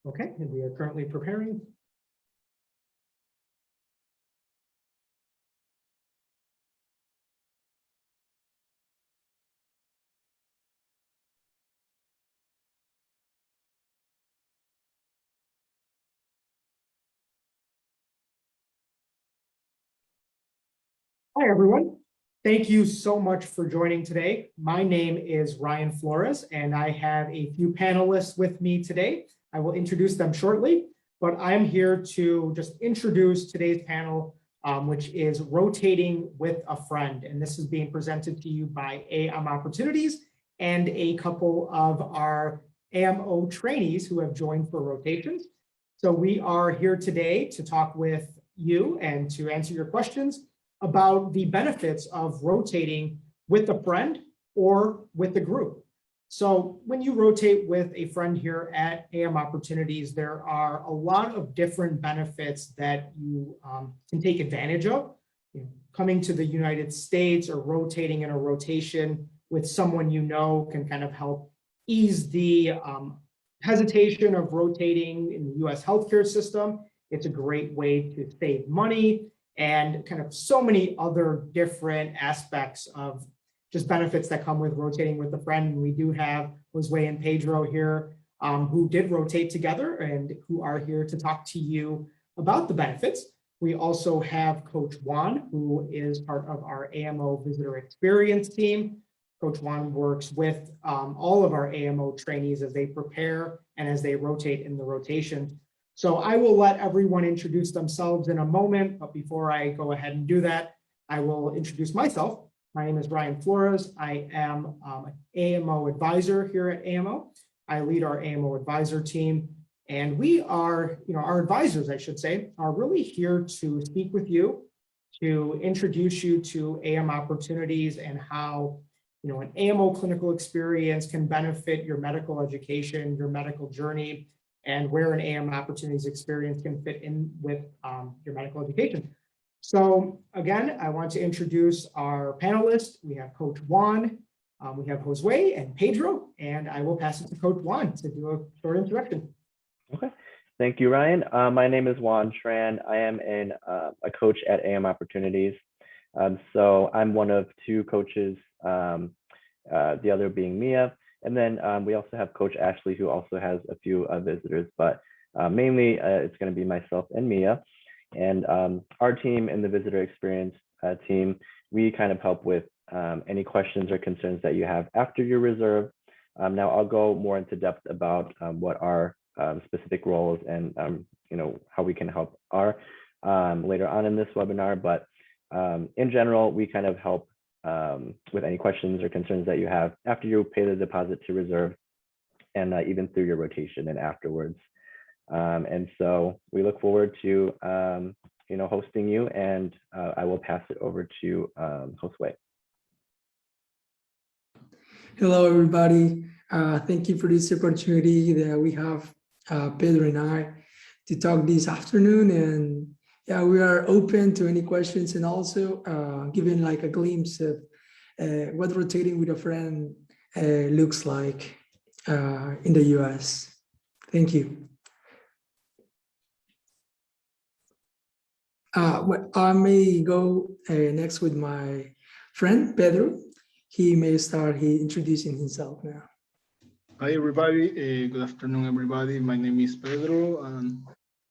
Okay, and we are currently preparing. Hi, everyone. Thank you so much for joining today. My name is Ryan Flores, and I have a few panelists with me today. I will introduce them shortly, but I'm here to just introduce today's panel, which is Rotating with a Friend. And this is being presented to you by AMO Opportunities and a couple of our AMO trainees who have joined for rotations. So we are here today to talk with you and to answer your questions about the benefits of rotating with a friend or with a group. So when you rotate with a friend here at AM Opportunities, there are a lot of different benefits that you can take advantage of. Coming to the United States or rotating in a rotation with someone you know can kind of help ease the hesitation of rotating in the US healthcare system. It's a great way to save money and kind of so many other different aspects of just benefits that come with rotating with a friend. And we do have Josue and Pedro here who did rotate together and who are here to talk to you about the benefits. We also have Coach Wanh, who is part of our AMO Visitor Experience team. Coach Wanh works with all of our AMO trainees as they prepare and as they rotate in the rotation. So I will let everyone introduce themselves in a moment, but before I go ahead and do that, I will introduce myself. My name is Ryan Flores. I am an AMO advisor here at AMO. I lead our AMO advisor team, and we are, our advisors, I should say, are really here to speak with you, to introduce you to AM opportunities and how, an AMO clinical experience can benefit your medical education, your medical journey, and where an AM opportunities experience can fit in with your medical education. So again, I want to introduce our panelists. We have Coach Wanh, we have Josue and Pedro, and I will pass it to Coach Wanh to do a short introduction. Okay, thank you, Ryan. My name is Juan Tran. I am a coach at AM Opportunities. So I'm one of two coaches, the other being Mia. And then we also have Coach Ashley, who also has a few visitors, but mainly it's going to be myself and Mia. And our team in the visitor experience team, we kind of help with any questions or concerns that you have after your reserve. Now I'll go more into depth about what our specific roles and how we can help are later on in this webinar. But in general, we kind of help with any questions or concerns that you have after you pay the deposit to reserve, and even through your rotation and afterwards. And so we look forward to hosting you, and I will pass it over to Josue. Hello, everybody. Thank you for this opportunity that we have, Pedro and I, to talk this afternoon. And yeah, we are open to any questions, and also giving like a glimpse of what rotating with a friend looks like in the US. Thank you. I may go next with my friend, Pedro. He may start introducing himself now. Hi, everybody. Good afternoon, everybody. My name is Pedro, and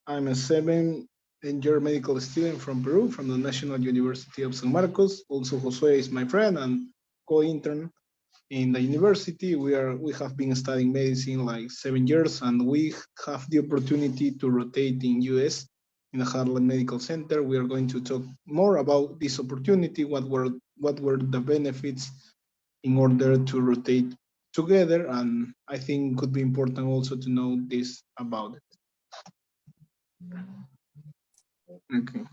I'm a seventh-year medical student from Peru, from the National University of San Marcos. Also, Josue is my friend and co-intern in the university. We have been studying medicine like 7 years, and we have the opportunity to rotate in US in the Harlem Medical Center. We are going to talk more about this opportunity, what were the benefits in order to rotate together, and I think could be important also to know this about it. Okay.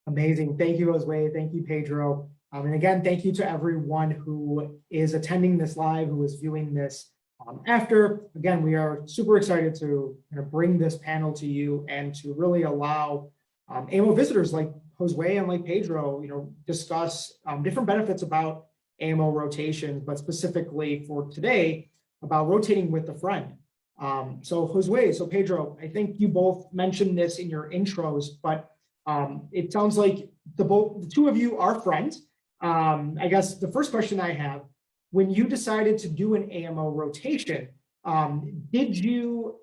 Amazing. Thank you, Josue. Thank you, Pedro. And again, thank you to everyone who is attending this live, who is viewing this after. Again, we are super excited to bring this panel to you and to really allow AMO visitors like Josue and like Pedro, discuss different benefits about AMO rotations, but specifically for today about rotating with a friend. So Josue, so Pedro, I think you both mentioned this in your intros, but it sounds like the two of you are friends. I guess the first question I have, when you decided to do an AMO rotation, did you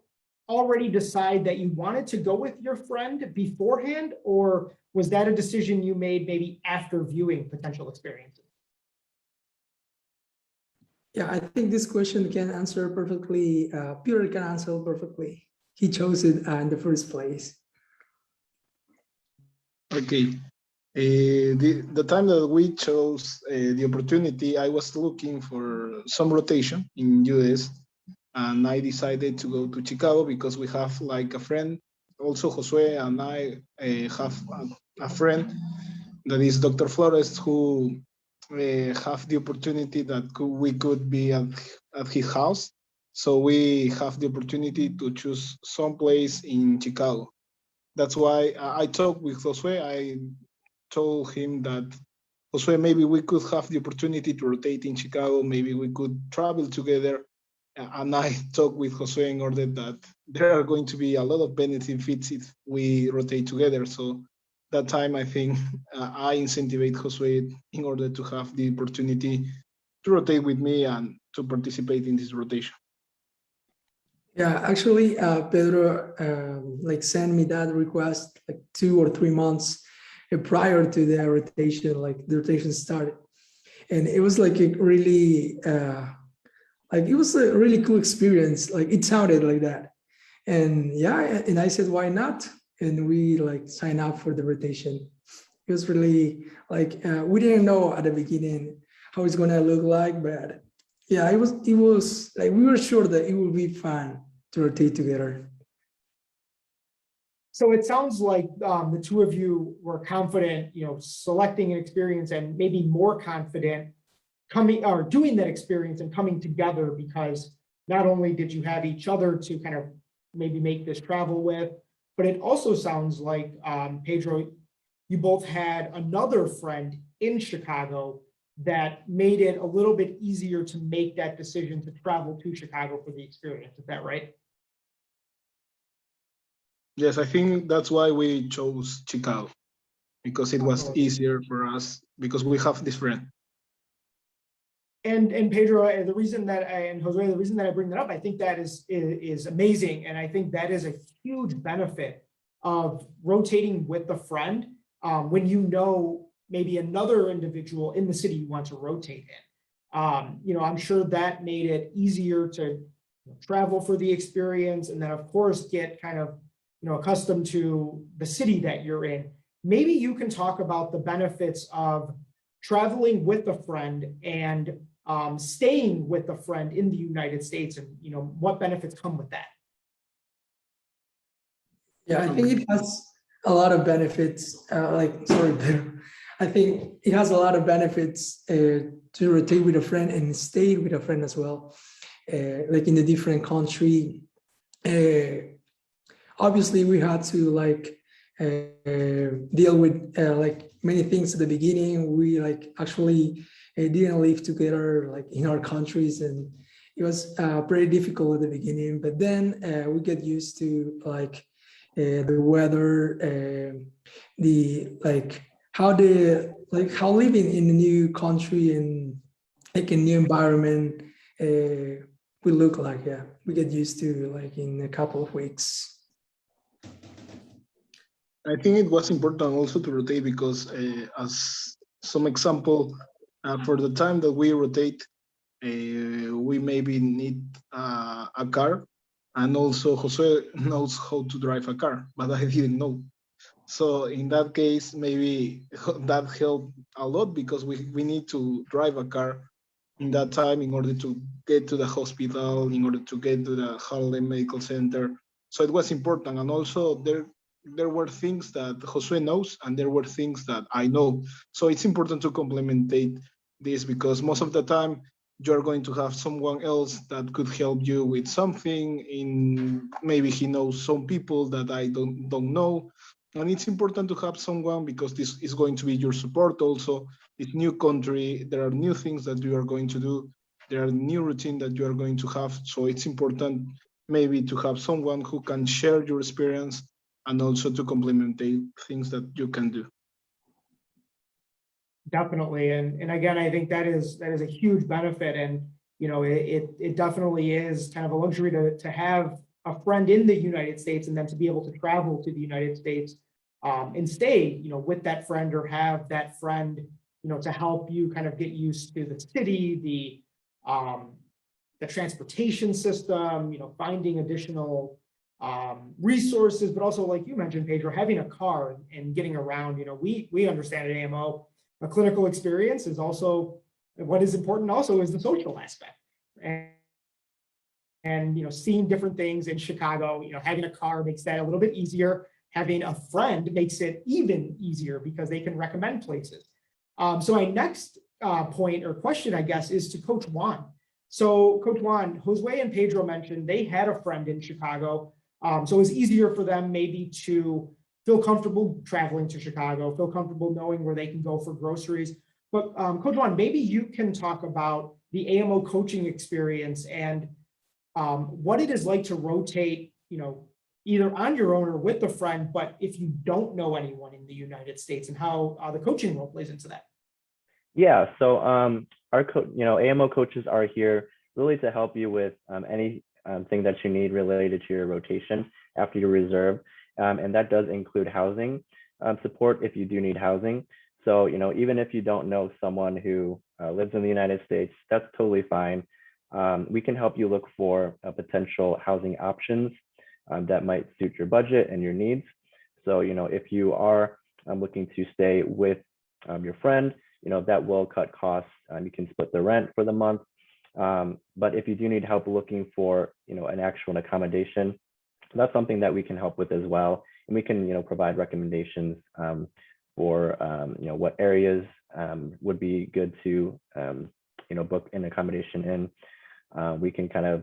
already decide that you wanted to go with your friend beforehand, or was that a decision you made maybe after viewing potential experiences? Yeah, I think this question can answer perfectly. Peter can answer perfectly. He chose it in the first place. Okay. The time that we chose the opportunity, I was looking for some rotation in US, and I decided to go to Chicago because we have like a friend. Also, Josue and I have a friend that is Dr. Flores, who have the opportunity that we could be at his house. So we have the opportunity to choose some place in Chicago. That's why I talked with Josue. I told him that, Josue, maybe we could have the opportunity to rotate in Chicago. Maybe we could travel together. And I talked with Josue in order that there are going to be a lot of benefits if we rotate together. So that time, I think I incentivate Josue in order to have the opportunity to rotate with me and to participate in this rotation. Yeah, actually, Pedro like sent me that request like 2 or 3 months prior to the rotation, like the rotation started, and it was like a really like it was a really cool experience. Like it sounded like that, and yeah, and I said why not, and we like signed up for the rotation. It was really like we didn't know at the beginning how it's gonna look like, but yeah, it was like we were sure that it would be fun to rotate together. So it sounds like the two of you were confident, selecting an experience, and maybe more confident coming or doing that experience and coming together, because not only did you have each other to kind of maybe make this travel with, but it also sounds like, Pedro, you both had another friend in Chicago that made it a little bit easier to make that decision to travel to Chicago for the experience. Is that right? Yes, I think that's why we chose Chicago, because it was easier for us because we have this friend. And Pedro, the reason that and Josue, the reason that I bring that up, I think that is amazing, and I think that is a huge benefit of rotating with a friend when you know maybe another individual in the city you want to rotate in. I'm sure that made it easier to travel for the experience, and then of course get kind of accustomed to the city that you're in. Maybe you can talk about the benefits of traveling with a friend and staying with a friend in the United States, and what benefits come with that. Yeah, I think it has a lot of benefits. I think it has a lot of benefits to rotate with a friend and stay with a friend as well. Like in a different country, obviously we had to deal with like many things at the beginning. We actually didn't live together like in our countries, and it was pretty difficult at the beginning. But then we get used to the weather, how living in a new country and like a new environment will look like. Yeah, we get used to like in a couple of weeks. I think it was important also to rotate because, as some example, for the time that we rotate, we maybe need a car, and also Josue knows how to drive a car, but I didn't know. So in that case, maybe that helped a lot because we need to drive a car in that time in order to get to the hospital, in order to get to the Harlem Medical Center. So it was important, and also there were things that Josue knows and there were things that I know. So it's important to complementate this because most of the time you're going to have someone else that could help you with something. Maybe he knows some people that I don't know. And it's important to have someone because this is going to be your support also. It's new country, there are new things that you are going to do. There are new routine that you are going to have. So it's important maybe to have someone who can share your experience and also to complement things that you can do. Definitely. And again, I think that is a huge benefit. And, it definitely is kind of a luxury to have a friend in the United States and then to be able to travel to the United States and stay, with that friend or have that friend, to help you kind of get used to the city, the transportation system, finding additional resources, but also like you mentioned, Pedro, having a car and getting around, we understand at AMO, a clinical experience is also what is important also is the social aspect. And seeing different things in Chicago, having a car makes that a little bit easier. Having a friend makes it even easier because they can recommend places. So my next point or question, I guess, is to Coach Wanh. So Coach Wanh, Josue and Pedro mentioned they had a friend in Chicago. So it was easier for them maybe to feel comfortable traveling to Chicago, feel comfortable knowing where they can go for groceries. But Coach Wanh, maybe you can talk about the AMO coaching experience and what it is like to rotate, either on your own or with a friend, but if you don't know anyone in the United States and how the coaching role plays into that. Yeah, so AMO coaches are here really to help you with any thing that you need related to your rotation after your reserve. And that does include housing support if you do need housing. So, even if you don't know someone who lives in the United States, that's totally fine. We can help you look for potential housing options that might suit your budget and your needs. So, if you are looking to stay with your friend, that will cut costs. You can split the rent for the month. But if you do need help looking for, an actual accommodation, that's something that we can help with as well. And we can, provide recommendations for, what areas would be good to, book an accommodation in. We can kind of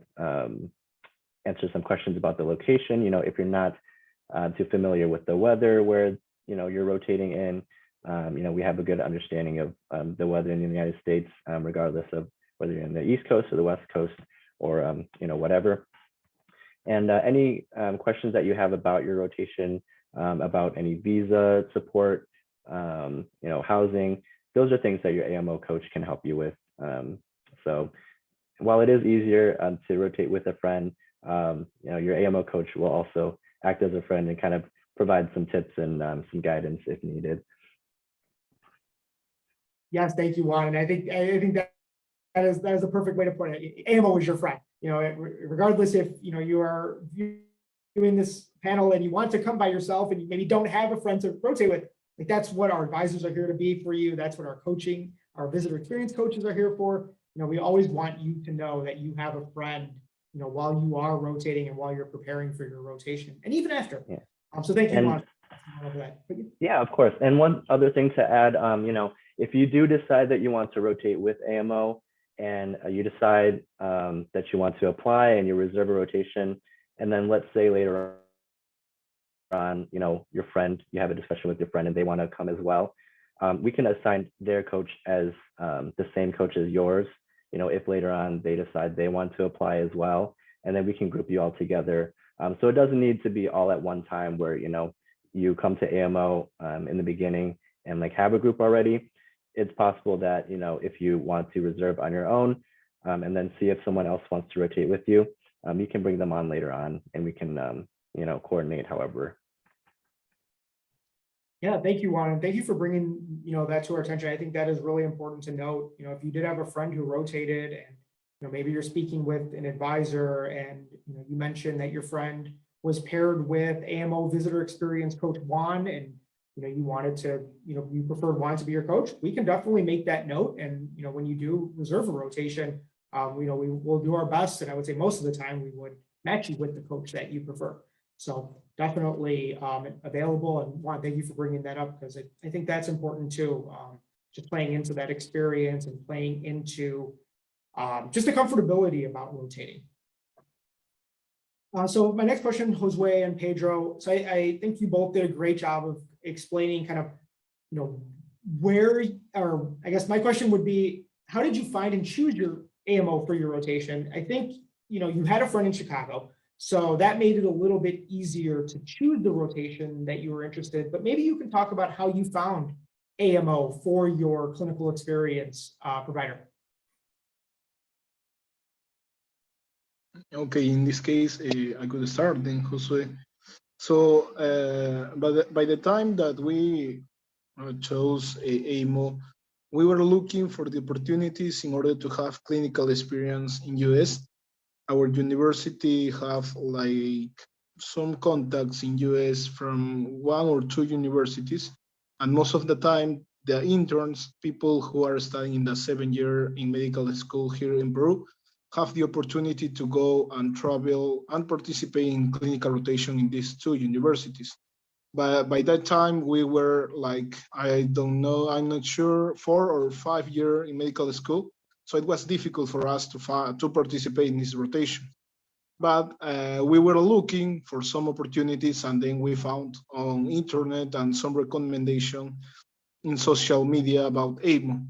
answer some questions about the location. If you're not too familiar with the weather where, you're rotating in, we have a good understanding of the weather in the United States, regardless of whether you're in the East Coast or the West Coast or, whatever. And any questions that you have about your rotation, about any visa support, housing, those are things that your AMO coach can help you with. So while it is easier to rotate with a friend, your AMO coach will also act as a friend and kind of provide some tips and some guidance if needed. Yes, thank you, Juan. And I think that is the perfect way to put it. AMO is your friend. Regardless if you are doing this panel and you want to come by yourself and you maybe don't have a friend to rotate with, like that's what our advisors are here to be for you. That's what our visitor experience coaches are here for. We always want you to know that you have a friend, while you are rotating and while you're preparing for your rotation and even after. Yeah. So thank you, Juan, for that. Yeah, of course. And one other thing to add, if you do decide that you want to rotate with AMO and you decide that you want to apply and you reserve a rotation, and then let's say later on, your friend, you have a discussion with your friend and they want to come as well, we can assign their coach as the same coach as yours, if later on they decide they want to apply as well, and then we can group you all together. So it doesn't need to be all at one time where, you come to AMO in the beginning and like have a group already. It's possible that, if you want to reserve on your own and then see if someone else wants to rotate with you, you can bring them on later on and we can, coordinate however. Yeah, thank you, Juan. And thank you for bringing, that to our attention. I think that is really important to note. If you did have a friend who rotated and, maybe you're speaking with an advisor and, you mentioned that your friend was paired with AMO visitor experience coach Juan and, you wanted to, you preferred Juan to be your coach, we can definitely make that note. And, when you do reserve a rotation, we will do our best. And I would say most of the time we would match you with the coach that you prefer. So definitely available. And Juan, thank you for bringing that up because I think that's important too. Just playing into that experience and playing into just the comfortability about rotating. So my next question, Josue and Pedro. So I think you both did a great job of explaining kind of, where, or I guess my question would be, how did you find and choose your AMO for your rotation? I think, you had a friend in Chicago. So that made it a little bit easier to choose the rotation that you were interested, but maybe you can talk about how you found AMO for your clinical experience provider. Okay, in this case, I could start then, Josue. So by the time that we chose AMO, we were looking for the opportunities in order to have clinical experience in US. Our university have like some contacts in US from one or two universities, and most of the time the interns, people who are studying in the 7 year in medical school here in Peru, have the opportunity to go and travel and participate in clinical rotation in these two universities. But by that time, we were like, I don't know, I'm not sure, 4 or 5 year in medical school. So it was difficult for us to participate in this rotation. But we were looking for some opportunities, and then we found on internet and some recommendation in social media about AMO.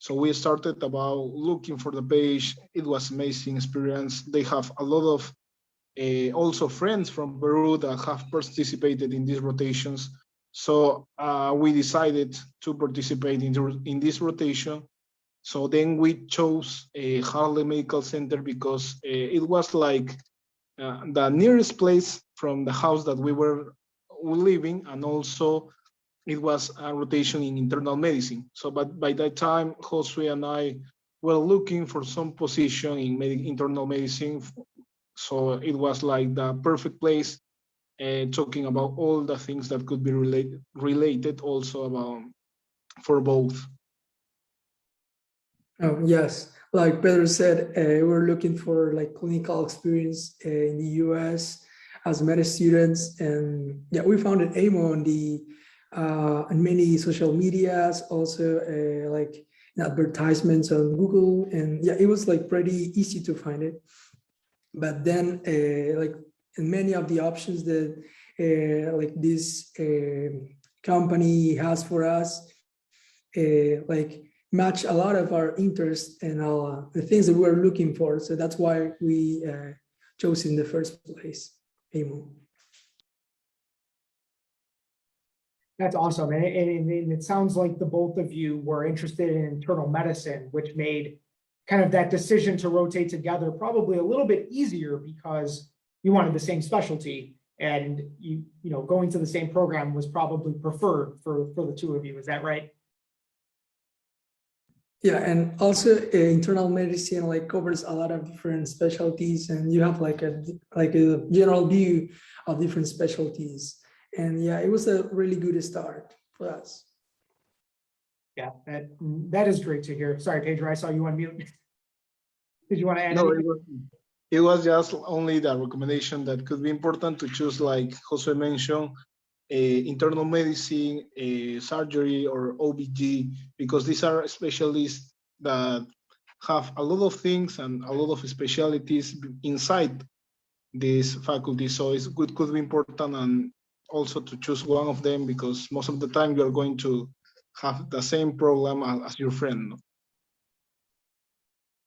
So we started about looking for the page. It was amazing experience. They have a lot of also friends from Peru that have participated in these rotations. So we decided to participate in this rotation. So then we chose Harlem Medical Center because it was like the nearest place from the house that we were living, and also it was a rotation in internal medicine. So, but by that time, Josue and I were looking for some position in internal medicine. So it was like the perfect place, talking about all the things that could be related also about for both. Yes, like Pedro said, we're looking for like clinical experience in the US as med students, and yeah, we found an AMO on the on many social medias, also like in advertisements on Google, and yeah, it was like pretty easy to find it. But then, like in many of the options that like this company has for us, like match a lot of our interests and the things that we're looking for. So that's why we chose in the first place, AMO. That's awesome. And it sounds like the both of you were interested in internal medicine, which made kind of that decision to rotate together probably a little bit easier because you wanted the same specialty, and you know, going to the same program was probably preferred for the two of you. Is that right? Yeah, and also internal medicine like covers a lot of different specialties, and you have like a general view of different specialties. And yeah, it was a really good start for us. Yeah, that is great to hear. Sorry, Pedro, I saw you on mute. Did you want to add No, anything? it was just only the recommendation that could be important to choose, like Jose mentioned, internal medicine, surgery, or OBG, because these are specialists that have a lot of things and a lot of specialties inside this faculty. So it could be important, and also to choose one of them, because most of the time you are going to have the same program as your friend.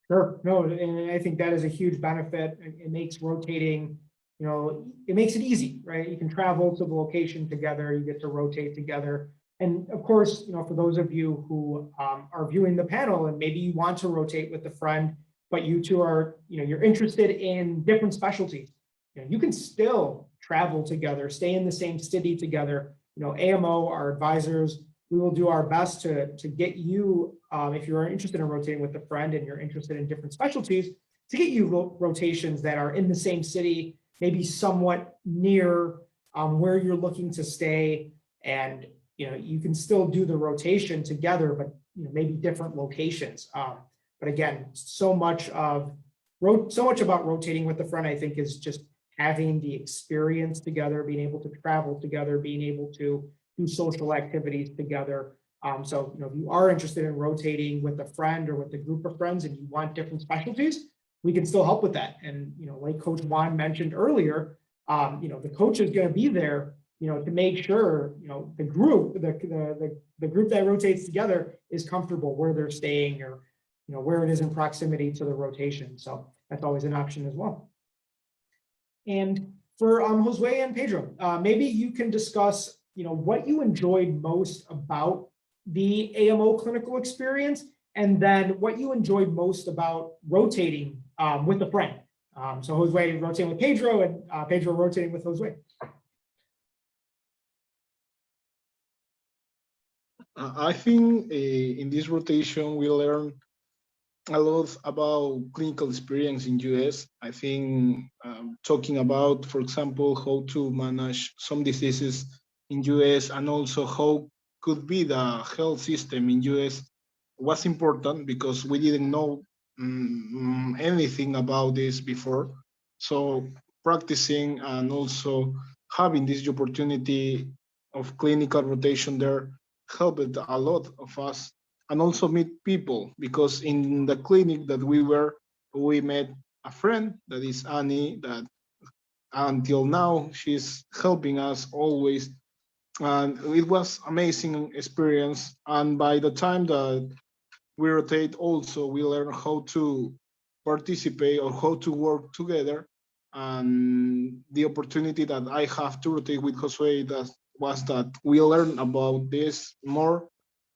Sure. No, and I think that is a huge benefit. It makes rotating, you know, it makes it easy, right? You can travel to the location together, you get to rotate together. And of course, you know, for those of you who are viewing the panel and maybe you want to rotate with a friend, but you two are, you know, you're interested in different specialties, you know, you can still travel together, stay in the same city together. You know, AMO, our advisors, we will do our best to get you, if you're interested in rotating with a friend and you're interested in different specialties, to get you rotations that are in the same city, maybe somewhat near where you're looking to stay. And, you know, you can still do the rotation together, but, you know, maybe different locations. But again, so much about rotating with a friend, I think, is just having the experience together, being able to travel together, being able to do social activities together. So, you know, if you are interested in rotating with a friend or with a group of friends and you want different specialties, we can still help with that. And, you know, like Coach Wanh mentioned earlier, you know, the coach is going to be there, you know, to make sure, you know, the group that rotates together is comfortable where they're staying, or, you know, where it is in proximity to the rotation. So that's always an option as well. And for Josue and Pedro, maybe you can discuss, what you enjoyed most about the AMO clinical experience, and then what you enjoyed most about rotating with a friend. So Josue rotating with Pedro, and Pedro rotating with Josue. I think in this rotation we learn a lot about clinical experience in US. I think talking about, for example, how to manage some diseases in US and also how could be the health system in US was important because we didn't know anything about this before. So practicing and also having this opportunity of clinical rotation there helped a lot of us and also meet people because in the clinic that we were, we met a friend that is Annie that until now she's helping us always, and it was amazing experience. And by the time that we rotate also we learn how to participate or how to work together, and the opportunity that I have to rotate with Josue that was that we learn about this more,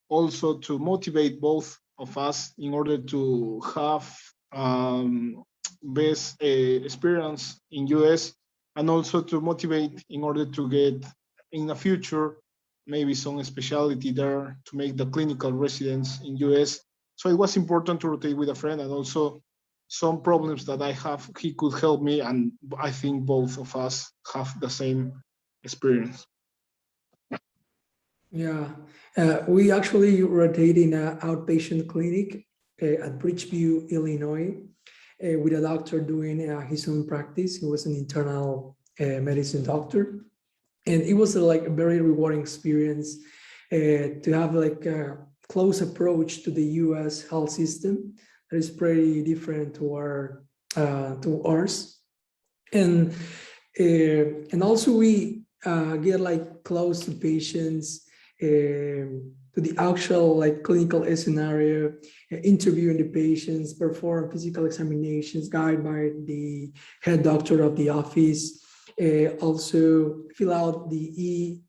also to motivate both of us in order to have best experience in US, and also to motivate in order to get in the future maybe some specialty there to make the clinical residence in US. So it was important to rotate with a friend, and also some problems that I have, he could help me, and I think both of us have the same experience. Yeah, we actually rotate in an outpatient clinic at Bridgeview, Illinois, with a doctor doing his own practice. He was an internal medicine doctor, and it was like a very rewarding experience to have like a close approach to the U.S. health system that is pretty different to ours, and also we get like close to patients, to the actual like clinical scenario, interviewing the patients, perform physical examinations, guided by the head doctor of the office, also fill out the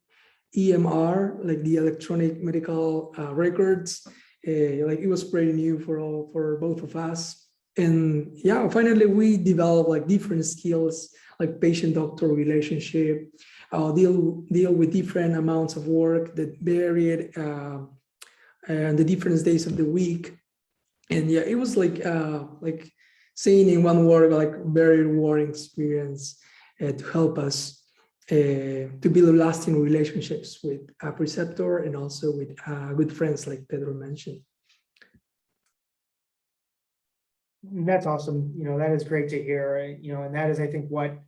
EMR, like the electronic medical records. Like it was pretty new for both of us. And yeah, finally we developed like different skills, like patient-doctor relationship, deal with different amounts of work that varied and the different days of the week. And yeah, it was like saying in one word, like very rewarding experience to help us to build lasting relationships with a preceptor and also with good friends like Pedro mentioned. That's awesome. That is great to hear. And that is, I think, what,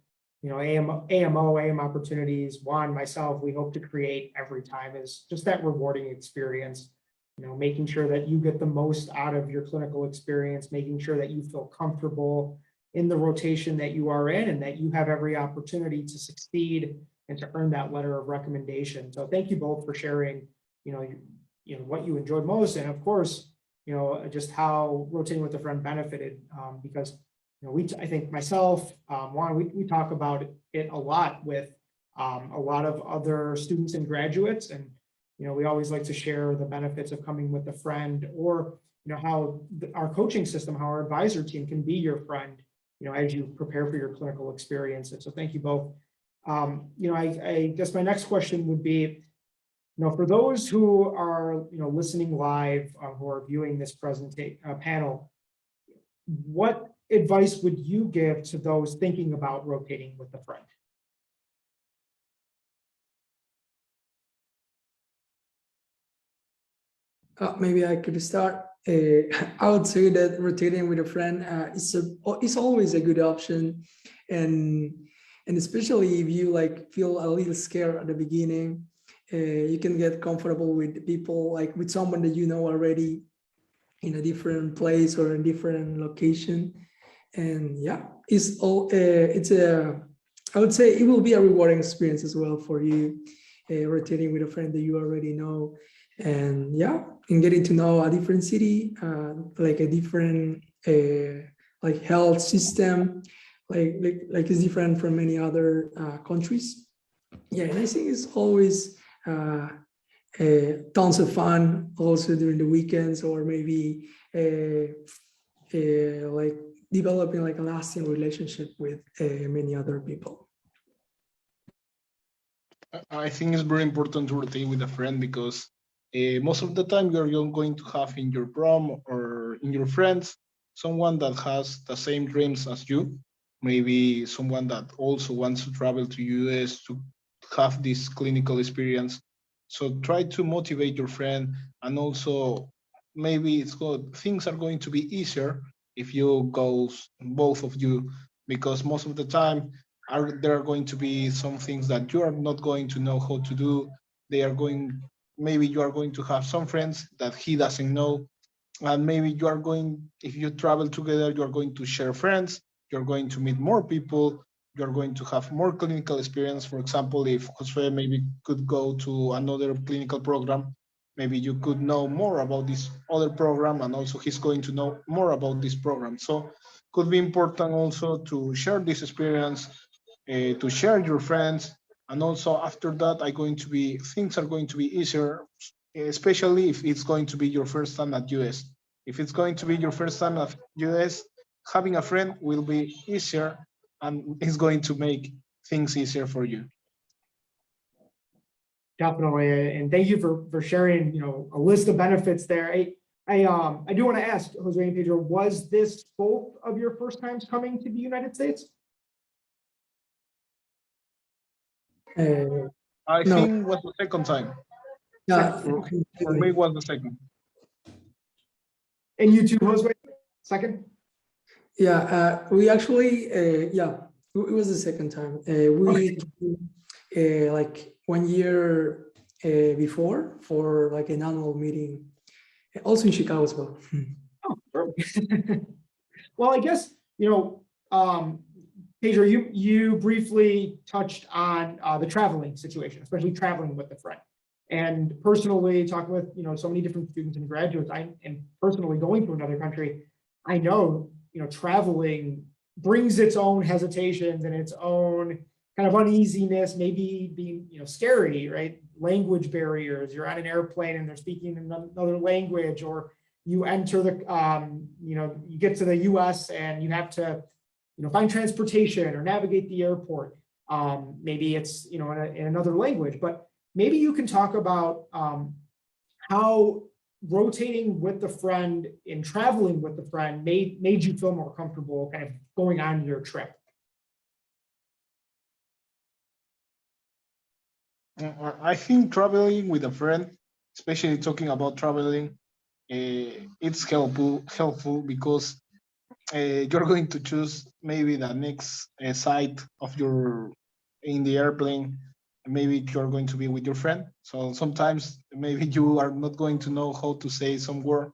AMO, AM opportunities, Juan, myself, we hope to create every time is just that rewarding experience, making sure that you get the most out of your clinical experience, making sure that you feel comfortable in the rotation that you are in, and that you have every opportunity to succeed and to earn that letter of recommendation. So thank you both for sharing, what you enjoyed most, and of course, just how rotating with a friend benefited, because, I think myself, Juan, we talk about it a lot with a lot of other students and graduates, and, we always like to share the benefits of coming with a friend, or, how our coaching system, how our advisor team can be your friend, as you prepare for your clinical experience. And so thank you both. I guess my next question would be, for those who are, listening live, who are viewing this panel, what advice would you give to those thinking about rotating with a friend? Maybe I could start. I would say that rotating with a friend is always a good option, and especially if you like feel a little scared at the beginning, you can get comfortable with people, like with someone that you know already in a different place or a different location. And yeah, I would say it will be a rewarding experience as well for you, rotating with a friend that you already know. And yeah, and getting to know a different city, like a different like health system, like it's different from many other countries. Yeah, and I think it's always tons of fun also during the weekends, or maybe like developing like a lasting relationship with many other people. I think it's very important to rotate with a friend because most of the time you're going to have in your prom or in your friends someone that has the same dreams as you. Maybe someone that also wants to travel to US to have this clinical experience. So try to motivate your friend, and also maybe it's good. Things are going to be easier if you go both of you, because most of the time there are going to be some things that you are not going to know how to do. They are going, maybe you are going to have some friends that he doesn't know, and maybe you are going, if you travel together, you are going to share friends, you're going to meet more people, you're going to have more clinical experience. For example, if Josue maybe could go to another clinical program, maybe you could know more about this other program, and also he's going to know more about this program. So could be important also to share this experience, to share your friends, and also after that things are going to be easier, especially if it's going to be your first time at US. If it's going to be your first time at US, having a friend will be easier, and it's going to make things easier for you. Definitely, and thank you for sharing, a list of benefits there. I do want to ask Jose and Pedro, was this both of your first times coming to the United States? I No. think was the second time. Yeah, For me, was the second. And you too, Jose? Second? yeah. We actually, yeah, it was the second time. We like 1 year before for like an annual meeting, also in Chicago as well. Oh, perfect. Well, I guess, Pedro, you briefly touched on the traveling situation, especially traveling with a friend. And personally, talking with so many different students and graduates, and personally going to another country, I know traveling brings its own hesitations and its own kind of uneasiness, maybe being scary, right? Language barriers. You're on an airplane and they're speaking another language, or you enter the you get to the US and you have to find transportation or navigate the airport. Maybe it's in another language, but maybe you can talk about how rotating with the friend and traveling with the friend made you feel more comfortable kind of going on your trip. I think traveling with a friend, especially talking about traveling, it's helpful because you're going to choose maybe the next site of your in the airplane. Maybe you're going to be with your friend, so sometimes maybe you are not going to know how to say some word,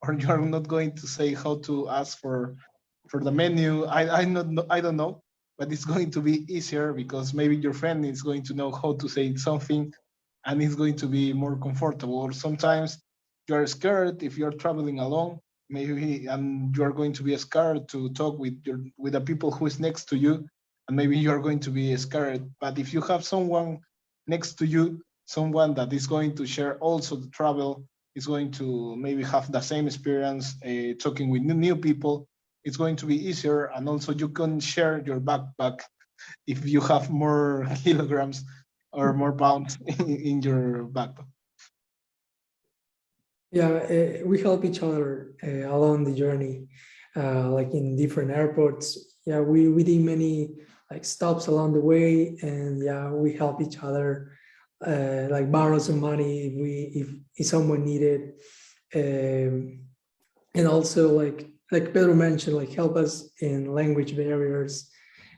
or you are not going to say how to ask for the menu. I don't know, but it's going to be easier because maybe your friend is going to know how to say something, and it's going to be more comfortable. Or sometimes you're scared if you're traveling alone, maybe, and you are going to be scared to talk with the people who is next to you, and maybe you are going to be scared. But if you have someone next to you, someone that is going to share also the travel, is going to maybe have the same experience talking with new people, it's going to be easier. And also you can share your backpack if you have more kilograms or more pounds in your backpack. Yeah, we help each other along the journey, like in different airports. Yeah, we did many like stops along the way, and yeah, we help each other, like borrow some money if someone needed, and also like Pedro mentioned, like help us in language barriers,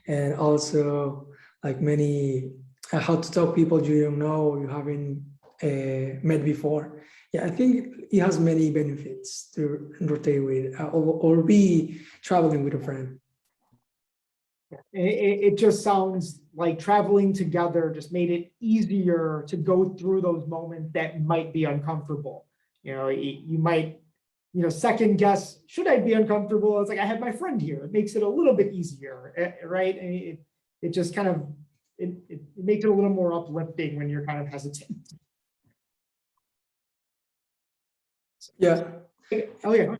and also like many how to talk people you don't know, you haven't met before. Yeah, I think it has many benefits to rotate with or be traveling with a friend. It just sounds like traveling together just made it easier to go through those moments that might be uncomfortable. You might second guess, should I be uncomfortable? It's like, I have my friend here. It makes it a little bit easier, right? And it just kind of, it makes it a little more uplifting when you're kind of hesitant. Yeah. Oh yeah.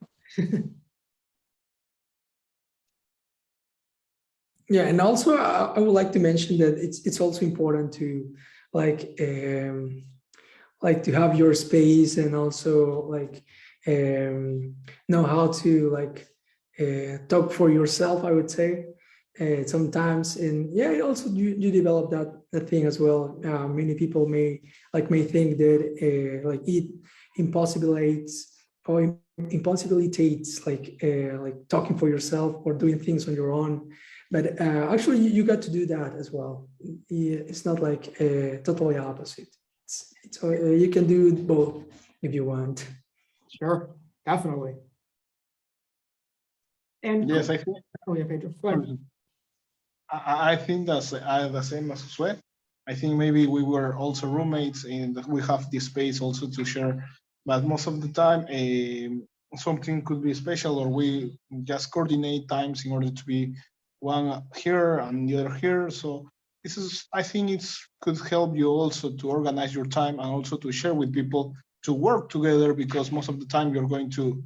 Yeah, and also I would like to mention that it's also important to like to have your space, and also like know how to like talk for yourself, I would say. Sometimes, and yeah, also you develop that thing as well. Many people may think that like it impossibilitates or impossibilitates like talking for yourself or doing things on your own. But actually, you got to do that as well. It's not like totally opposite. So you can do both if you want. Sure, definitely. And Yes, I think. oh yeah, Pedro, go ahead. I think that's the same as Josue. I think maybe we were also roommates and we have this space also to share. But most of the time, something could be special, or we just coordinate times in order to be one here and the other here. So this is, I think it's could help you also to organize your time and also to share with people, to work together, because most of the time you're going to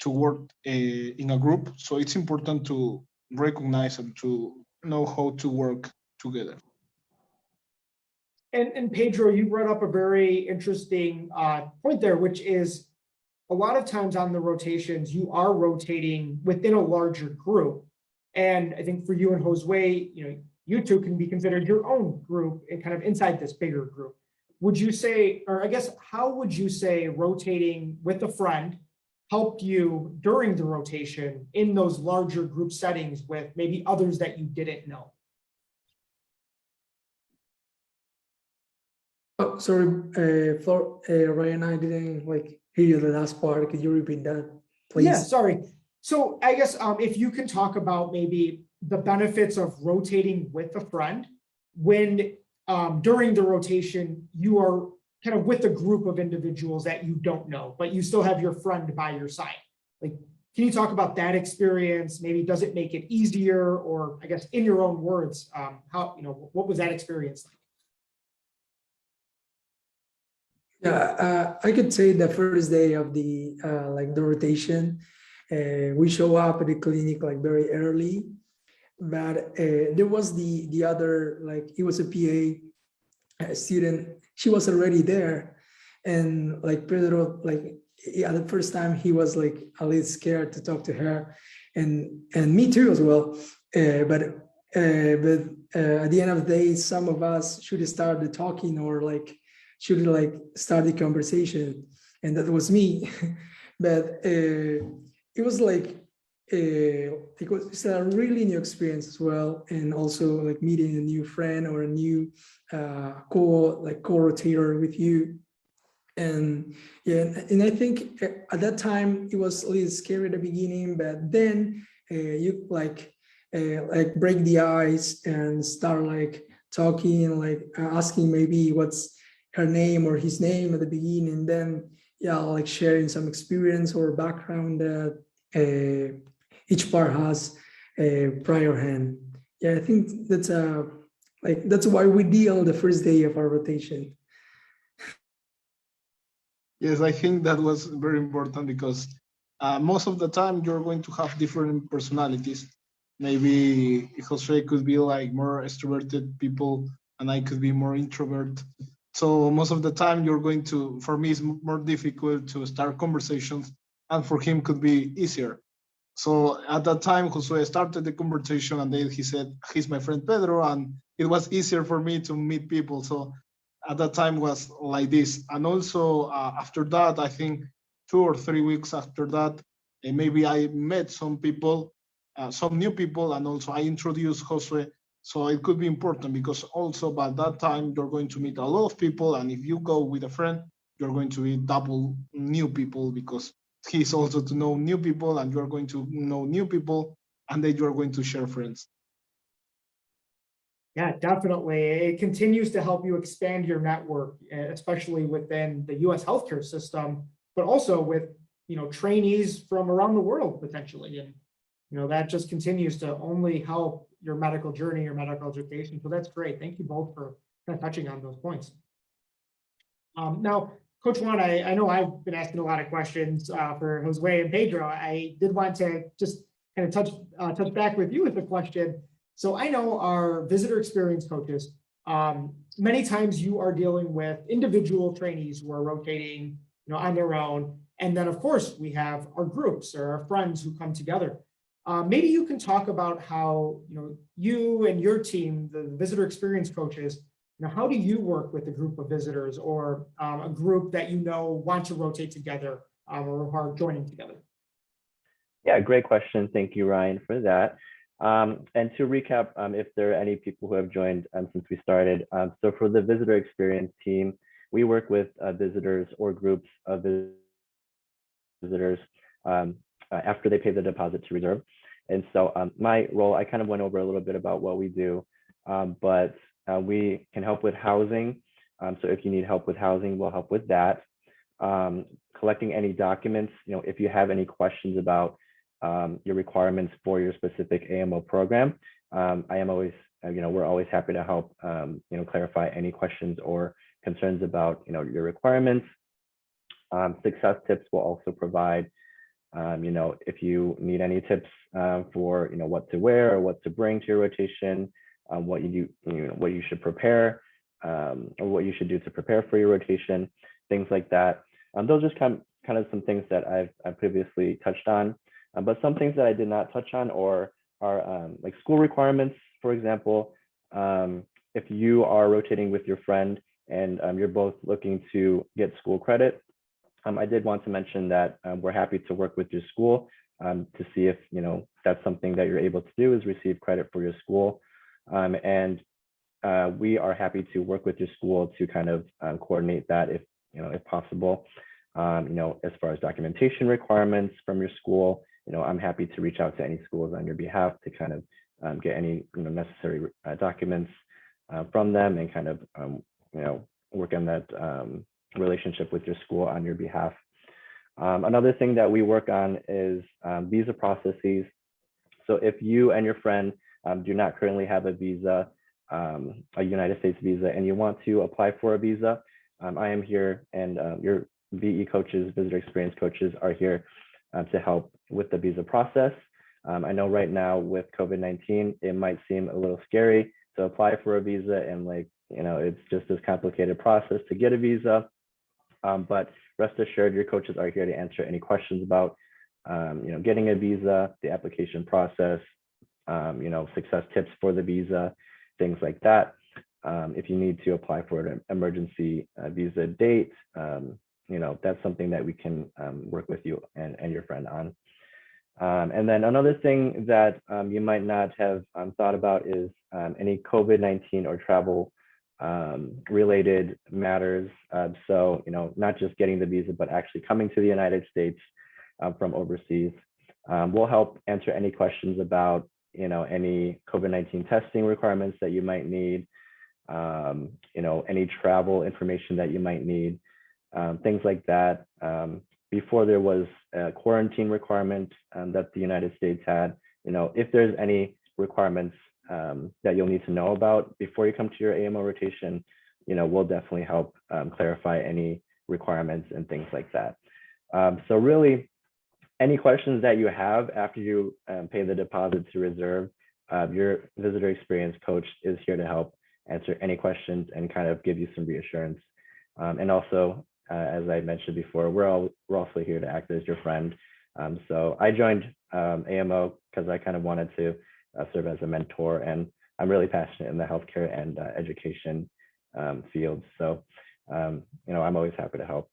work in a group. So it's important to recognize and to know how to work together. And Pedro, you brought up a very interesting point there, which is a lot of times on the rotations, you are rotating within a larger group. And I think for you and Josue, you two can be considered your own group and kind of inside this bigger group. Would you say, or I guess, how would you say rotating with a friend helped you during the rotation in those larger group settings with maybe others that you didn't know? Oh, sorry, Ryan, I didn't hear the last part. Could you repeat that, please? Yeah, sorry. So I guess if you can talk about maybe the benefits of rotating with a friend when during the rotation you are kind of with a group of individuals that you don't know, but you still have your friend by your side. Like, can you talk about that experience? Maybe does it make it easier, or I guess in your own words, how what was that experience like? Yeah, I could say the first day of the the rotation, we show up at the clinic very early, but there was the other it was a PA student. She was already there, and Pedro yeah, the first time he was a little scared to talk to her, and me too as well. But at the end of the day, some of us should start the talking, or should start the conversation, and that was me. But it was it's a really new experience as well, and also meeting a new friend or a new co-rotator with you. And yeah, and I think at that time it was a little scary at the beginning, but then you break the ice and start talking, asking maybe what's her name or his name at the beginning, and then yeah, sharing some experience or background that each part has prior hand. Yeah, I think that's that's why we deal the first day of our rotation. Yes, I think that was very important, because most of the time you're going to have different personalities. Maybe Josue could be more extroverted people, and I could be more introvert. So most of the time you're going to, for me, it's more difficult to start conversations, and for him could be easier. So at that time, Josue started the conversation, and then he said, he's my friend Pedro, and it was easier for me to meet people. So at that time was like this. And also after that, I think 2 or 3 weeks after that, maybe I met some people, some new people, and also I introduced Josue. So it could be important, because also by that time you're going to meet a lot of people, and if you go with a friend, you're going to meet double new people, because he's also to know new people, and you're going to know new people, and then you're going to share friends. Yeah, definitely. It continues to help you expand your network, especially within the US healthcare system, but also with trainees from around the world potentially. And, that just continues to only help your medical journey, your medical education. So that's great. Thank you both for kind of touching on those points. Now, Coach Wanh, I know I've been asking a lot of questions for Josue and Pedro. I did want to just kind of touch back with you with a question. So I know our visitor experience coaches, many times you are dealing with individual trainees who are rotating, on their own. And then of course we have our groups or our friends who come together. Maybe you can talk about how, you and your team, the visitor experience coaches, how do you work with a group of visitors or a group that want to rotate together or are joining together? Yeah, great question. Thank you, Ryan, for that. And to recap, if there are any people who have joined since we started, so for the visitor experience team, we work with visitors or groups of visitors after they pay the deposit to reserve. And so my role, I kind of went over a little bit about what we do, but we can help with housing. So if you need help with housing, we'll help with that. Collecting any documents, if you have any questions about your requirements for your specific AMO program, I am always, we're always happy to help, clarify any questions or concerns about, your requirements. Success tips will also provide, if you need any tips for, what to wear or what to bring to your rotation, what you do, what you should prepare, or what you should do to prepare for your rotation, things like that. Those are just kind of some things that I've previously touched on, but some things that I did not touch on or are like school requirements, for example. If you are rotating with your friend and you're both looking to get school credit, I did want to mention that we're happy to work with your school to see if that's something that you're able to do, is receive credit for your school. And we are happy to work with your school to kind of coordinate that if possible. As far as documentation requirements from your school, I'm happy to reach out to any schools on your behalf to kind of get any necessary documents from them and kind of work on that relationship with your school on your behalf. Another thing that we work on is visa processes. So if you and your friend do not currently have a visa, a United States visa, and you want to apply for a visa, I am here, and your VE coaches, visitor experience coaches, are here to help with the visa process. I know right now with COVID-19, it might seem a little scary to apply for a visa, and it's just this complicated process to get a visa. But rest assured, your coaches are here to answer any questions about, getting a visa, the application process, success tips for the visa, things like that. If you need to apply for an emergency visa date, that's something that we can work with you and your friend on. And then another thing that you might not have thought about is any COVID-19 or travel related matters. So, not just getting the visa, but actually coming to the United States from overseas. We'll help answer any questions about, any COVID-19 testing requirements that you might need, any travel information that you might need, things like that. Before there was a quarantine requirement that the United States had, if there's any requirements that you'll need to know about before you come to your AMO rotation, we'll definitely help clarify any requirements and things like that. So really, any questions that you have after you pay the deposit to reserve, your visitor experience coach is here to help answer any questions and kind of give you some reassurance. And also, as I mentioned before, we're also here to act as your friend. So I joined AMO because I kind of wanted to serve as a mentor, and I'm really passionate in the healthcare and education field. So, I'm always happy to help.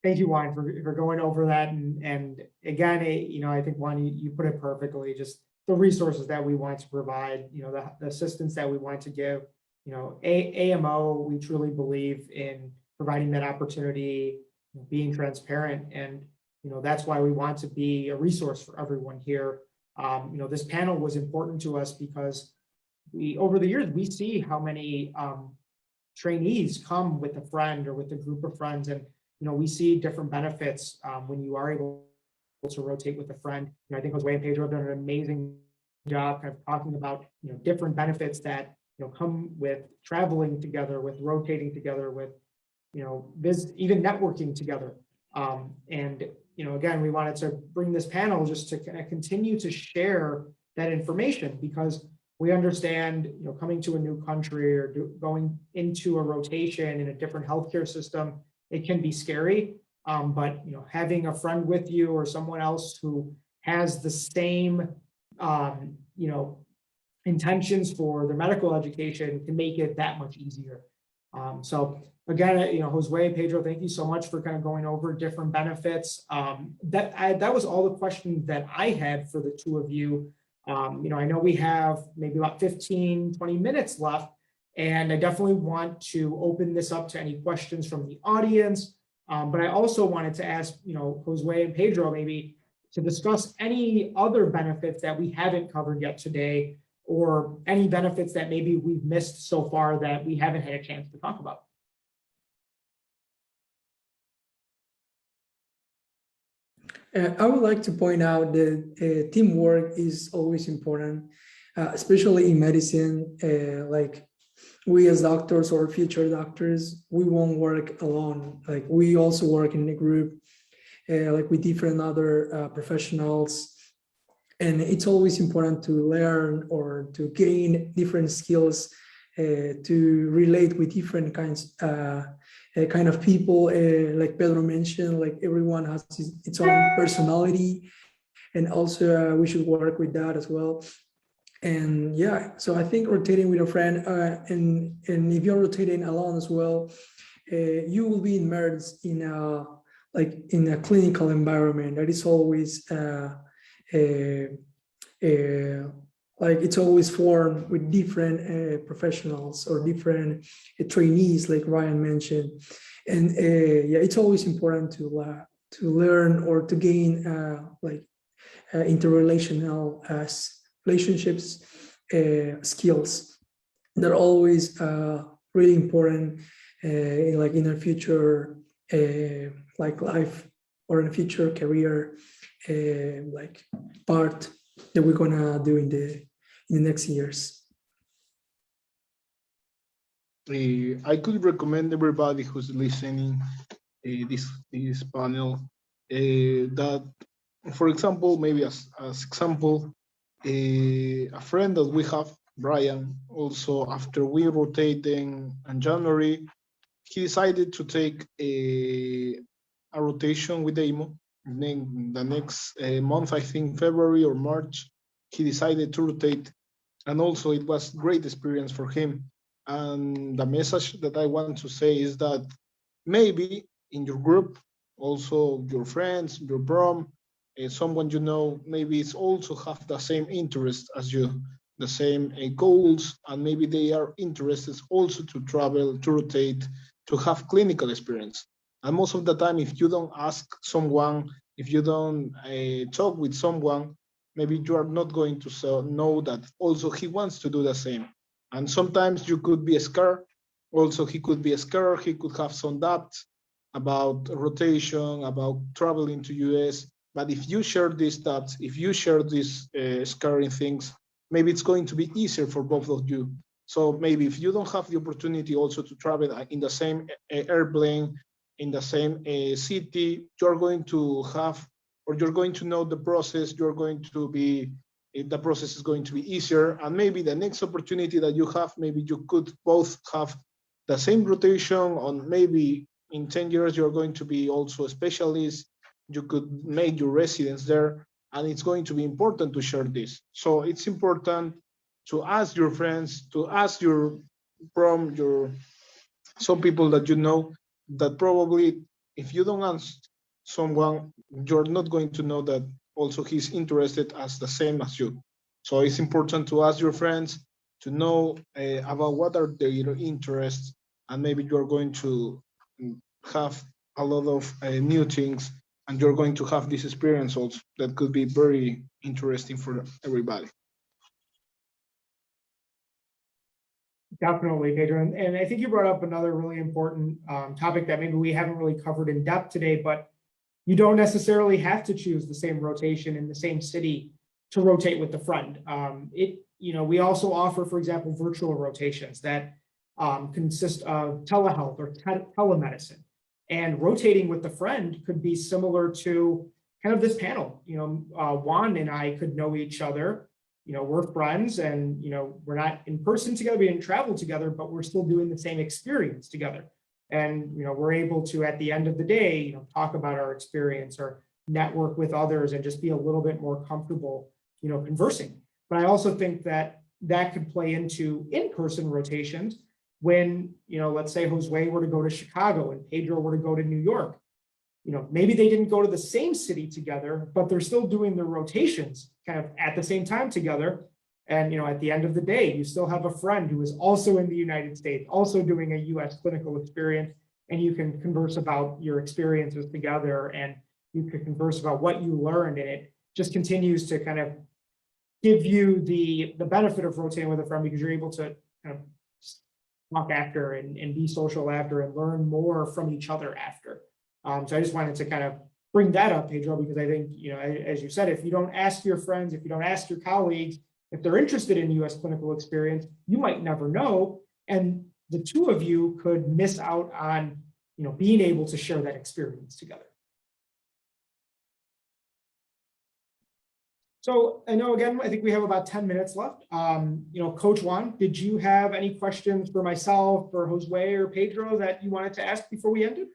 Thank you, Juan, for going over that. And again, I think, Juan, you put it perfectly, just the resources that we want to provide, the assistance that we want to give, AMO, we truly believe in providing that opportunity, being transparent. And, that's why we want to be a resource for everyone here. This panel was important to us because over the years, we see how many trainees come with a friend or with a group of friends, and we see different benefits when you are able to rotate with a friend. I think Josue and Pedro have done an amazing job kind of talking about different benefits that come with traveling together, with rotating together, with even networking together. And again, we wanted to bring this panel just to kind of continue to share that information, because we understand coming to a new country or going into a rotation in a different healthcare system, it can be scary. But having a friend with you or someone else who has the same intentions for their medical education can make it that much easier. So again, Josue, Pedro, thank you so much for kind of going over different benefits. That was all the questions that I had for the two of you. I know we have maybe about 15, 20 minutes left, and I definitely want to open this up to any questions from the audience. But I also wanted to ask, Josue and Pedro maybe to discuss any other benefits that we haven't covered yet today, or any benefits that maybe we've missed so far that we haven't had a chance to talk about. I would like to point out that teamwork is always important, especially in medicine. Like we as doctors or future doctors, we won't work alone. Like we also work in a group, like with different other professionals. And it's always important to learn or to gain different skills, to relate with different kinds kind of people. Like Pedro mentioned, like everyone has its own personality, and also we should work with that as well. And yeah, so I think rotating with a friend, and if you're rotating alone as well, you will be immersed in a clinical environment that is always like it's always formed with different professionals or different trainees, like Ryan mentioned. And yeah, it's always important to learn or to gain interrelational relationships skills. They're always really important, like in a future like life or in a future career like part that we're gonna do in the next years. I could recommend everybody who's listening this panel that, for example, maybe as example, a friend that we have, Brian, also after we rotating in January, he decided to take a rotation with AMO. The next month, I think February or March, he decided to rotate, and also it was great experience for him. And the message that I want to say is that maybe in your group, also your friends, your prom, someone you know, maybe it's also have the same interest as you, the same goals, and maybe they are interested also to travel, to rotate, to have clinical experience. And most of the time, if you don't ask someone, if you don't talk with someone, maybe you are not going to know that also he wants to do the same. And sometimes you could be scared. Also, he could be scared. He could have some doubts about rotation, about traveling to US. But if you share these doubts, if you share these scaring things, maybe it's going to be easier for both of you. So maybe if you don't have the opportunity also to travel in the same airplane, in the same city, you're going to have, or you're going to know the process, you're going to be, the process is going to be easier. And maybe the next opportunity that you have, maybe you could both have the same rotation on, maybe in 10 years, you're going to be also a specialist. You could make your residence there, and it's going to be important to share this. So it's important to ask your friends, to ask your some people that you know, that probably if you don't ask someone, you're not going to know that also he's interested as the same as you. So it's important to ask your friends, to know about what are their interests, and maybe you're going to have a lot of new things, and you're going to have this experience also that could be very interesting for everybody. Definitely, Pedro. And I think you brought up another really important topic that maybe we haven't really covered in depth today, but you don't necessarily have to choose the same rotation in the same city to rotate with a friend. We also offer, for example, virtual rotations that consist of telehealth or telemedicine. And rotating with a friend could be similar to kind of this panel. Juan and I could know each other. We're friends and, we're not in person together, we didn't travel together, but we're still doing the same experience together. And, we're able to, at the end of the day, talk about our experience or network with others and just be a little bit more comfortable, conversing. But I also think that that could play into in-person rotations when, let's say Josue were to go to Chicago and Pedro were to go to New York. Maybe they didn't go to the same city together, but they're still doing their rotations kind of at the same time together. And, at the end of the day, you still have a friend who is also in the United States, also doing a US clinical experience, and you can converse about your experiences together and you can converse about what you learned. And it just continues to kind of give you the benefit of rotating with a friend because you're able to kind of talk after and be social after and learn more from each other after. So I just wanted to kind of bring that up, Pedro, because I think, as you said, if you don't ask your friends, if you don't ask your colleagues, if they're interested in US clinical experience, you might never know. And the two of you could miss out on, being able to share that experience together. So I know, again, I think we have about 10 minutes left. Coach Wanh, did you have any questions for myself, for Josue or Pedro that you wanted to ask before we ended?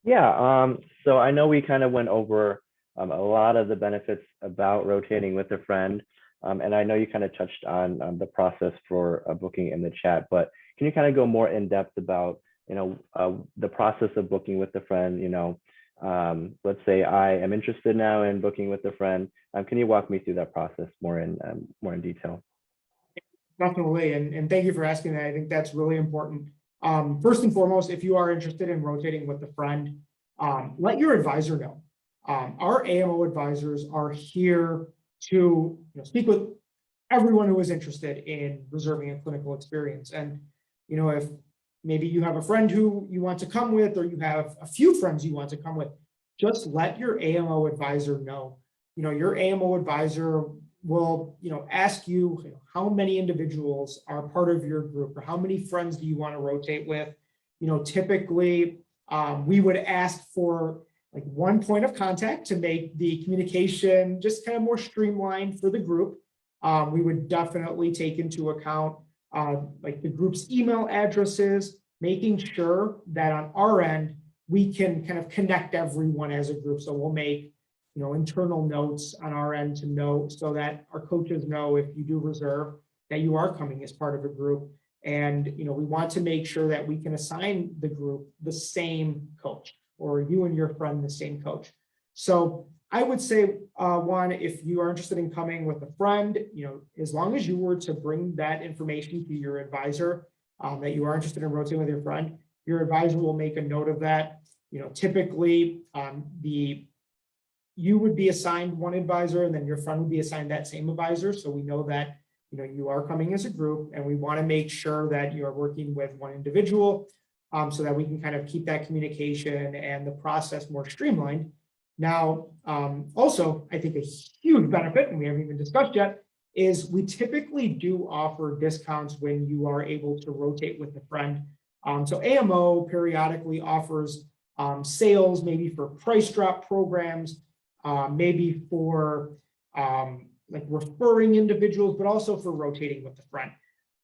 Yeah, so I know we kind of went over a lot of the benefits about rotating with a friend. And I know you kind of touched on the process for booking in the chat, but can you kind of go more in depth about, the process of booking with a friend? Let's say I am interested now in booking with a friend. Can you walk me through that process more in detail? Definitely, and thank you for asking that. I think that's really important. First and foremost, if you are interested in rotating with a friend, let your advisor know. Our AMO advisors are here to speak with everyone who is interested in reserving a clinical experience. And, if maybe you have a friend who you want to come with, or you have a few friends you want to come with, just let your AMO advisor know. Your AMO advisor will, ask you how many individuals are part of your group or how many friends do you want to rotate with. Typically we would ask for like one point of contact to make the communication just kind of more streamlined for the group. We would definitely take into account like the group's email addresses, making sure that on our end, we can kind of connect everyone as a group. So we'll make internal notes on our end to know so that our coaches know if you do reserve that you are coming as part of a group. And, we want to make sure that we can assign the group the same coach or you and your friend the same coach. So I would say, Juan, if you are interested in coming with a friend, as long as you were to bring that information to your advisor, that you are interested in rotating with your advisor will make a note of that. Typically you would be assigned one advisor and then your friend would be assigned that same advisor. So we know that, you are coming as a group and we want to make sure that you're working with one individual so that we can kind of keep that communication and the process more streamlined. Now, also, I think a huge benefit, and we haven't even discussed yet, is we typically do offer discounts when you are able to rotate with a friend. So AMO periodically offers sales, maybe for price drop programs, maybe for like referring individuals, but also for rotating with a friend.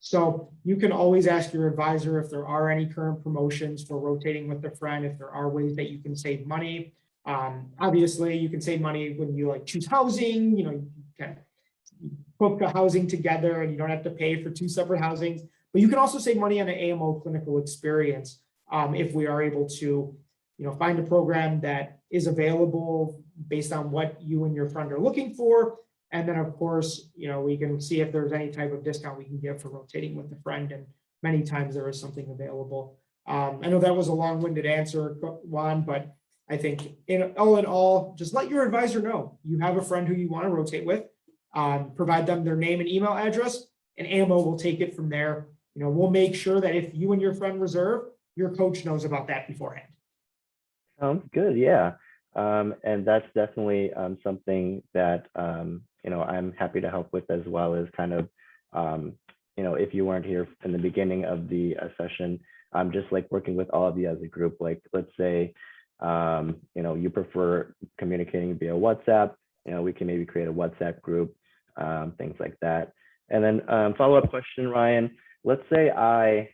So you can always ask your advisor if there are any current promotions for rotating with a friend, if there are ways that you can save money. Obviously, you can save money when you choose housing, you can book the housing together and you don't have to pay for two separate housings. But you can also save money on an AMO clinical experience if we are able to find a program that is available based on what you and your friend are looking for. And then, of course, we can see if there's any type of discount we can give for rotating with a friend. And many times there is something available. I know that was a long-winded answer, Juan, but I think all in all, just let your advisor know you have a friend who you want to rotate with, provide them their name and email address, and AMO will take it from there. we'll make sure that if you and your friend reserve, your coach knows about that beforehand. Sounds good. Yeah. And that's definitely something that, I'm happy to help with, as well as kind of, if you weren't here in the beginning of the session, just like working with all of you as a group. Like, let's say, you prefer communicating via WhatsApp, we can maybe create a WhatsApp group, things like that. And then follow-up question, Ryan, let's say I,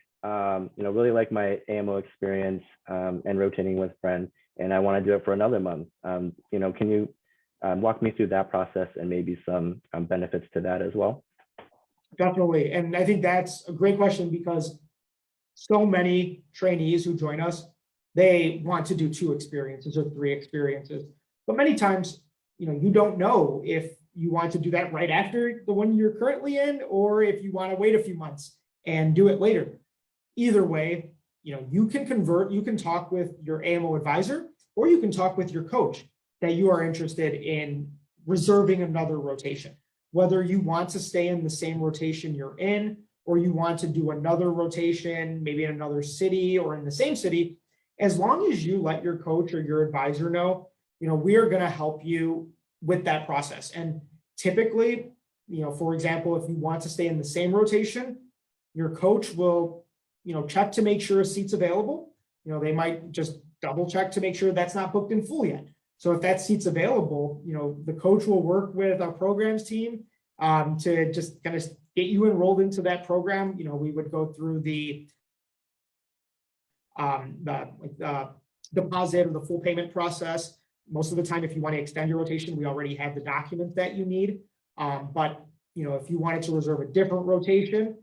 really like my AMO experience and rotating with friends, and I want to do it for another month. Can you walk me through that process and maybe some benefits to that as well? Definitely. And I think that's a great question, because so many trainees who join us, they want to do 2 experiences or 3 experiences. But many times, you don't know if you want to do that right after the one you're currently in, or if you want to wait a few months and do it later. Either way, you can talk with your AMO advisor, or you can talk with your coach that you are interested in reserving another rotation. Whether you want to stay in the same rotation you're in, or you want to do another rotation, maybe in another city or in the same city, as long as you let your coach or your advisor know, we are going to help you with that process. And typically, for example, if you want to stay in the same rotation, your coach will, check to make sure a seat's available. They might just double check to make sure that's not booked in full yet. So if that seat's available, the coach will work with our programs team to just kind of get you enrolled into that program. We would go through the deposit or the full payment process. Most of the time, if you want to extend your rotation, we already have the documents that you need. But if you wanted to reserve a different rotation,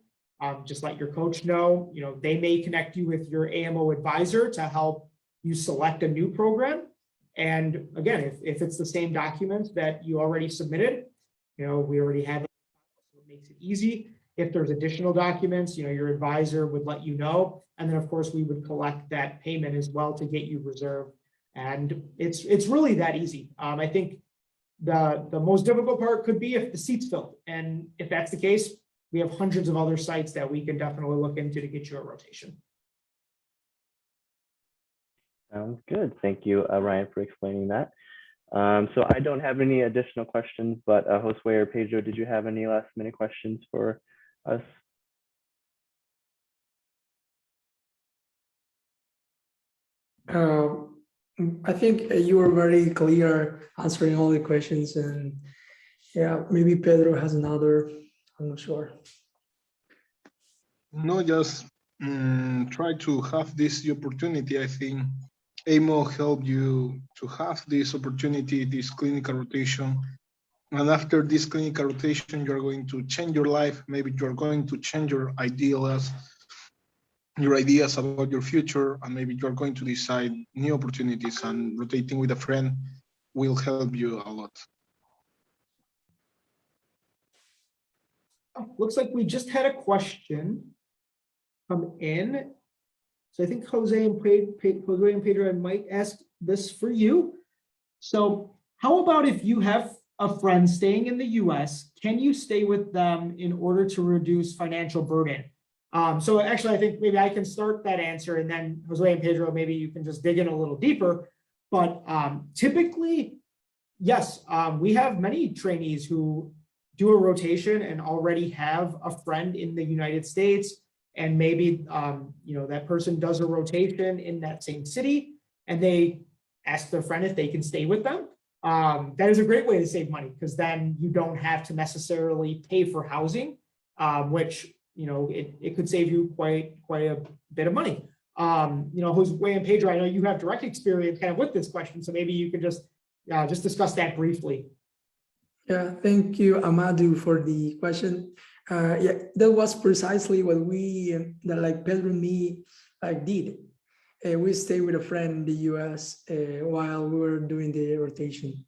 just let your coach know. They may connect you with your AMO advisor to help you select a new program. And again, if it's the same documents that you already submitted, we already have it, so it makes it easy. If there's additional documents, your advisor would let you know. And then of course we would collect that payment as well to get you reserved. And it's really that easy. I think the most difficult part could be if the seat's filled. And if that's the case, we have hundreds of other sites that we can definitely look into to get you a rotation. Sounds good. Thank you, Ryan, for explaining that. So I don't have any additional questions, but Josue or Pedro, did you have any last minute questions for us? I think you were very clear answering all the questions, and yeah, maybe Pedro has another, I'm not sure. No, just try to have this opportunity. I think AMO helped you to have this opportunity, this clinical rotation. And after this clinical rotation, you're going to change your life. Maybe you're going to change your ideas about your future, and maybe you're going to decide new opportunities, and rotating with a friend will help you a lot. Oh, looks like we just had a question come in. So I think Jose and Pedro, I might ask this for you. So how about if you have a friend staying in the US, can you stay with them in order to reduce financial burden? So actually, I think maybe I can start that answer, and then Jose and Pedro, maybe you can just dig in a little deeper. But typically, yes, we have many trainees who do a rotation and already have a friend in the United States. And maybe, that person does a rotation in that same city, and they ask their friend if they can stay with them. That is a great way to save money, because then you don't have to necessarily pay for housing, which, it could save you quite a bit of money. Josue and Pedro, I know you have direct experience kind of with this question, so maybe you could just discuss that briefly. Yeah, thank you, Amadou, for the question. Yeah, that was precisely what like Pedro and me did. We stayed with a friend in the US while we were doing the rotation.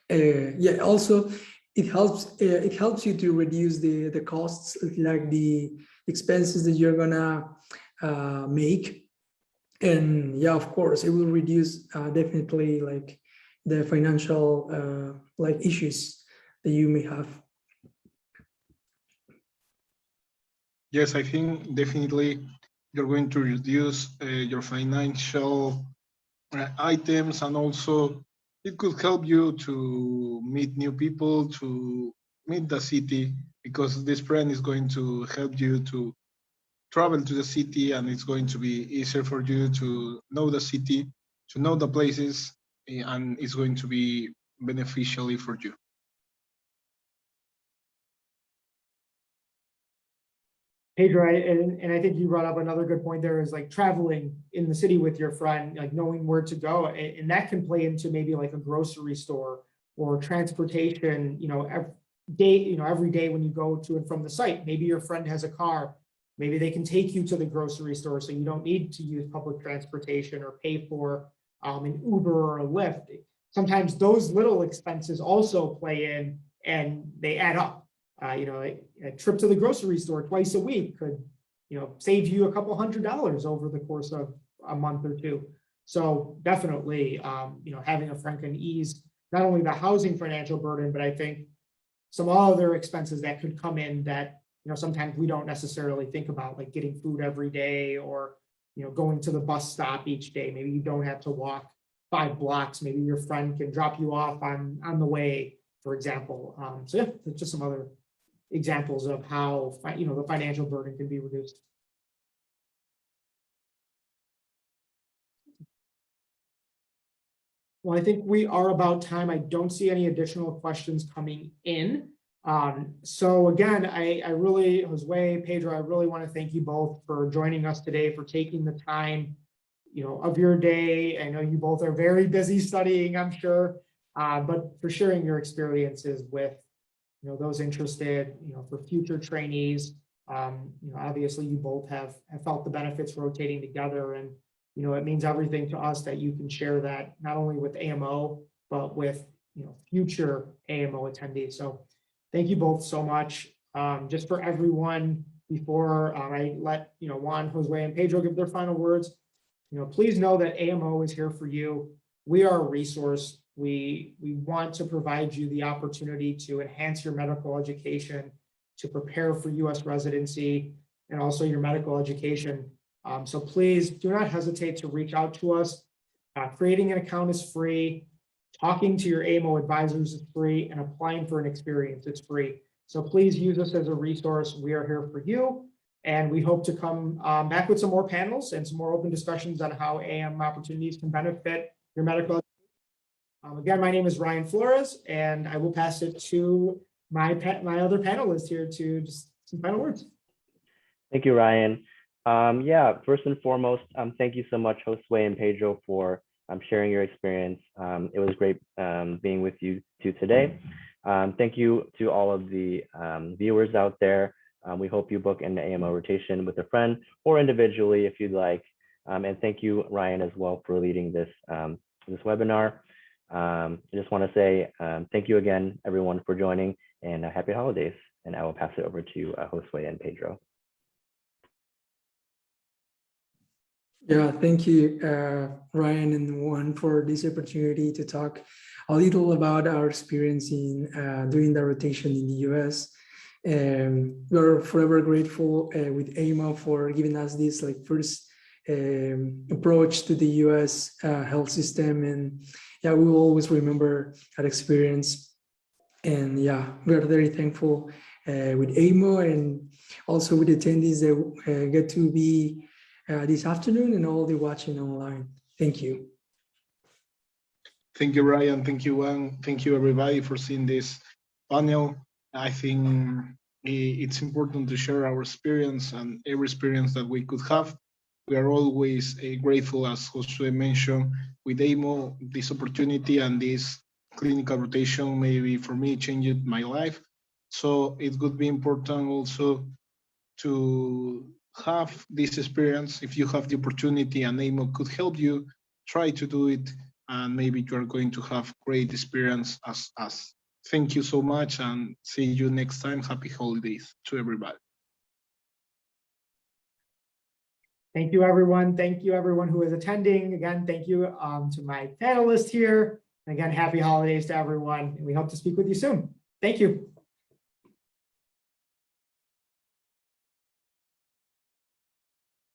Yeah, also it helps you to reduce the costs, like the expenses that you're gonna make. And yeah, of course, it will reduce definitely like the financial issues that you may have. Yes, I think definitely you're going to reduce your financial items, and also it could help you to meet new people, to meet the city, because this brand is going to help you to travel to the city, and it's going to be easier for you to know the city, to know the places, and it's going to be beneficially for you. Pedro, and I think you brought up another good point there is like traveling in the city with your friend, like knowing where to go. And that can play into maybe like a grocery store or transportation, every day when you go to and from the site. Maybe your friend has a car. Maybe they can take you to the grocery store so you don't need to use public transportation or pay for an Uber or a Lyft. Sometimes those little expenses also play in and they add up. A trip to the grocery store twice a week could, save you a couple $100 over the course of a month or two. So definitely, having a friend can ease not only the housing financial burden, but I think some other expenses that could come in that, sometimes we don't necessarily think about, like getting food every day or, going to the bus stop each day. Maybe you don't have to walk 5 blocks. Maybe your friend can drop you off on the way, for example. So yeah, just some other examples of how the financial burden can be reduced. Well, I think we are about time. I don't see any additional questions coming in. So again, I really, Josue, Pedro, I really want to thank you both for joining us today, for taking the time, of your day. I know you both are very busy studying, I'm sure, but for sharing your experiences with those interested, for future trainees. Obviously you both have felt the benefits rotating together, and, it means everything to us that you can share that not only with AMO, but with, future AMO attendees. So thank you both so much. Just for everyone, before I let, Juan, Josue, and Pedro give their final words, please know that AMO is here for you. We are a resource. We want to provide you the opportunity to enhance your medical education, to prepare for U.S. residency, and also your medical education. So please do not hesitate to reach out to us. Creating an account is free. Talking to your AMO advisors is free, and applying for an experience is free. So please use us as a resource. We are here for you, and we hope to come back with some more panels and some more open discussions on how AM opportunities can benefit your medical. Again, my name is Ryan Flores, and I will pass it to my other panelists here to just some final words. Thank you, Ryan. Yeah, first and foremost, thank you so much, Josue and Pedro, for sharing your experience. It was great being with you two today. Thank you to all of the viewers out there. We hope you book an AMO rotation with a friend or individually if you'd like. And thank you, Ryan, as well, for leading this webinar. I just want to say thank you again, everyone, for joining, and happy holidays. And I will pass it over to Josue and Pedro. Yeah, thank you, Ryan and Juan, for this opportunity to talk a little about our experience in doing the rotation in the US. We're forever grateful with AMO for giving us this first approach to the US health system. And yeah, we will always remember that experience. And yeah, we're very thankful with AMO and also with attendees that get to be this afternoon and all the watching online. Thank you. Thank you, Ryan. Thank you, Juan. Thank you, everybody, for seeing this panel. I think it's important to share our experience and every experience that we could have. We are always grateful, as Josue mentioned, with AMO, this opportunity and this clinical rotation, maybe for me, changed my life. So it would be important also to have this experience. If you have the opportunity and AMO could help you, try to do it, and maybe you are going to have great experience as us. Thank you so much, and see you next time. Happy holidays to everybody. Thank you, everyone. Thank you, everyone who is attending. Again, thank you to my panelists here. And again, happy holidays to everyone. And we hope to speak with you soon. Thank you.